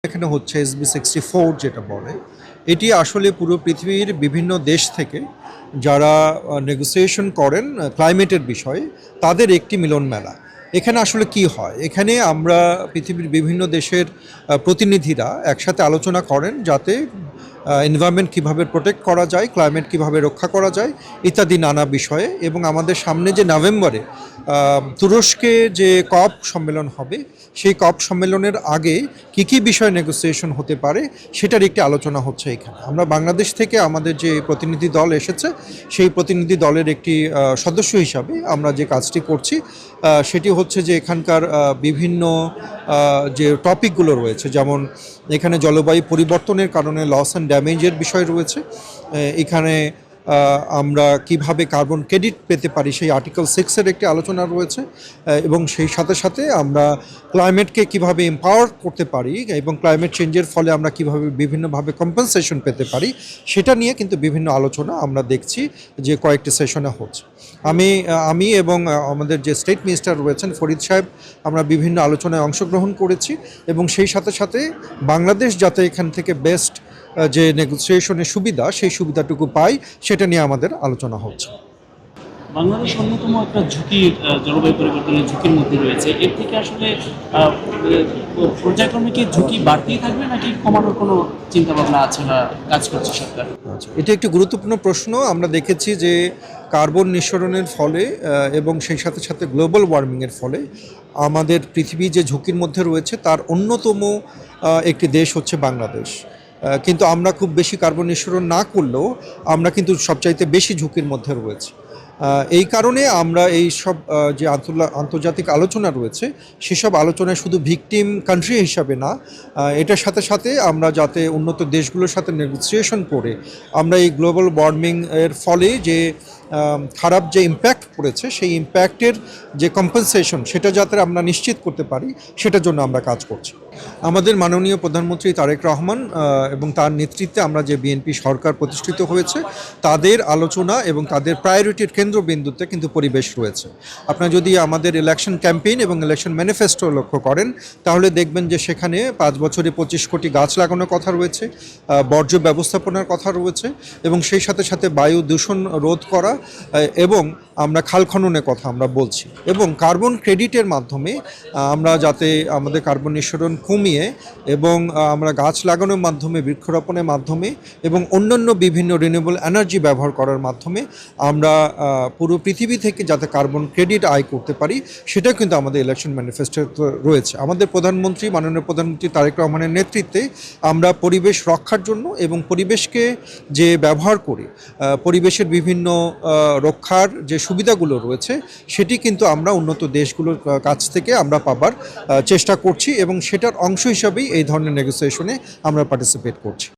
এখানে হচ্ছে SB64 যেটা বলে, এটি আসলে পুরো পৃথিবীর বিভিন্ন দেশ থেকে যারা নেগোসিয়েশন করেন ক্লাইমেটের বিষয়ে তাদের একটি মিলন মেলা। এখানে আসলে কি হয়, এখানে আমরা পৃথিবীর বিভিন্ন দেশের প্রতিনিধিরা একসাথে আলোচনা করেন যাতে এনভায়রনমেন্ট কীভাবে প্রোটেক্ট করা যায়, ক্লাইমেট কীভাবে রক্ষা করা যায় ইত্যাদি নানা বিষয়ে। এবং আমাদের সামনে যে নভেম্বরে তুরস্কে যে কপ সম্মেলন হবে, সেই কপ সম্মেলনের আগে কী কী বিষয়ে নেগোসিয়েশন হতে পারে সেটার একটি আলোচনা হচ্ছে এখানে। আমরা বাংলাদেশ থেকে আমাদের যে প্রতিনিধি দল এসেছে, সেই প্রতিনিধি দলের একটি সদস্য হিসাবে আমরা যে কাজটি করছি সেটি হচ্ছে যে এখানকার বিভিন্ন যে টপিকগুলো রয়েছে, যেমন এখানে জলবায়ু পরিবর্তনের কারণে লস অ্যান্ড ড্যামেজের বিষয় রয়েছে। এখানে আমরা কিভাবে কার্বন ক্রেডিট পেতে পারি সেই আর্টিকেল 6-এর একটি আলোচনা রয়েছে, এবং সেই সাথে সাথে আমরা ক্লাইমেটকে কিভাবে এম্পাওয়ার করতে পারি এবং ক্লাইমেট চেঞ্জের ফলে আমরা কিভাবে বিভিন্নভাবে কম্পেনসেশন পেতে পারি সেটা নিয়ে কিন্তু বিভিন্ন আলোচনা আমরা দেখছি যে কয়েকটি সেশনে হচ্ছে। আমি এবং আমাদের যে স্টেট মিনিস্টার রয়েছেন ফরিদ সাহেব, আমরা বিভিন্ন আলোচনায় অংশগ্রহণ করেছি এবং সেই সাথে সাথে বাংলাদেশ যাতে এখান থেকে বেস্ট যে নেগোসিয়েশনের সুবিধা সেই সুবিধাটুকু পাই সেটা নিয়ে আমাদের আলোচনা হচ্ছে। বাংলাদেশ অন্যতম একটা ঝুঁকির জলবায়ু পরিবর্তনের ঝুঁকির মধ্যে রয়েছে। এর থেকে আসলে পর্যায়ক্রমে কি ঝুঁকি বাড়তেই থাকবে নাকি কমানোর কোনো চিন্তাভাবনা আছে বা কাজ করছে সরকার? আচ্ছা, এটা একটি গুরুত্বপূর্ণ প্রশ্ন। আমরা দেখেছি যে কার্বন নিঃসরণের ফলে এবং সেই সাথে সাথে গ্লোবাল ওয়ার্মিংয়ের ফলে আমাদের পৃথিবী যে ঝুঁকির মধ্যে রয়েছে তার অন্যতম একটি দেশ হচ্ছে বাংলাদেশ। কিন্তু আমরা খুব বেশি কার্বন নিঃসরণ না করলেও আমরা কিন্তু সবচাইতে বেশি ঝুঁকির মধ্যে রয়েছে। এই কারণে আমরা এই সব যে আন্তর্জাতিক আলোচনা রয়েছে সেসব আলোচনায় শুধু ভিকটিম কান্ট্রি হিসাবে না, এটার সাথে সাথে আমরা যাতে উন্নত দেশগুলোর সাথে নেগোসিয়েশন করে আমরা এই গ্লোবাল ওয়ার্মিং এর ফলে যে খারাপ যে ইম্প্যাক্ট পড়েছে সেই ইম্প্যাক্টের যে কম্পেনসেশন সেটা যাতে আমরা নিশ্চিত করতে পারি সেটার জন্য আমরা কাজ করছি। আমাদের মাননীয় প্রধানমন্ত্রী তারেক রহমান এবং তার নেতৃত্বে আমরা যে বিএনপি সরকার প্রতিষ্ঠিত হয়েছে তাদের আলোচনা এবং তাদের প্রায়োরিটির কেন্দ্রবিন্দুতে কিন্তু পরিবেশ রয়েছে। আপনারা যদি আমাদের ইলেকশন ক্যাম্পেইন এবং ইলেকশন ম্যানিফেস্টো লক্ষ্য করেন তাহলে দেখবেন যে সেখানে 5 বছরে 25 কোটি গাছ লাগানোর কথা রয়েছে, বর্জ্য ব্যবস্থাপনার কথা রয়েছে এবং সেই সাথে সাথে বায়ু দূষণ রোধ করা এবং আমরা খাল খননের কথা আমরা বলছি। এবং কার্বন ক্রেডিটের মাধ্যমে আমরা যাতে আমাদের কার্বন নিঃসরণ কমিয়ে এবং আমরা গাছ লাগানোর মাধ্যমে, বৃক্ষরোপণের মাধ্যমে এবং অন্যান্য বিভিন্ন রিনিউয়েবল এনার্জি ব্যবহার করার মাধ্যমে আমরা পুরো পৃথিবী থেকে যাতে কার্বন ক্রেডিট আয় করতে পারি সেটা কিন্তু আমাদের ইলেকশন ম্যানিফেস্টো রয়েছে। আমাদের প্রধানমন্ত্রী মাননীয় প্রধানমন্ত্রী তারেক রহমানের নেতৃত্বে আমরা পরিবেশ রক্ষার জন্য এবং পরিবেশকে যে ব্যবহার করে পরিবেশের বিভিন্ন রক্ষার যে সুবিধাগুলো রয়েছে সেটি কিন্তু আমরা উন্নত দেশগুলোর কাছ থেকে আমরা পাবার চেষ্টা করছি এবং সেটার অংশ হিসাবেই এই ধরনের নেগোসিয়েশনে আমরা পার্টিসিপেট করছি।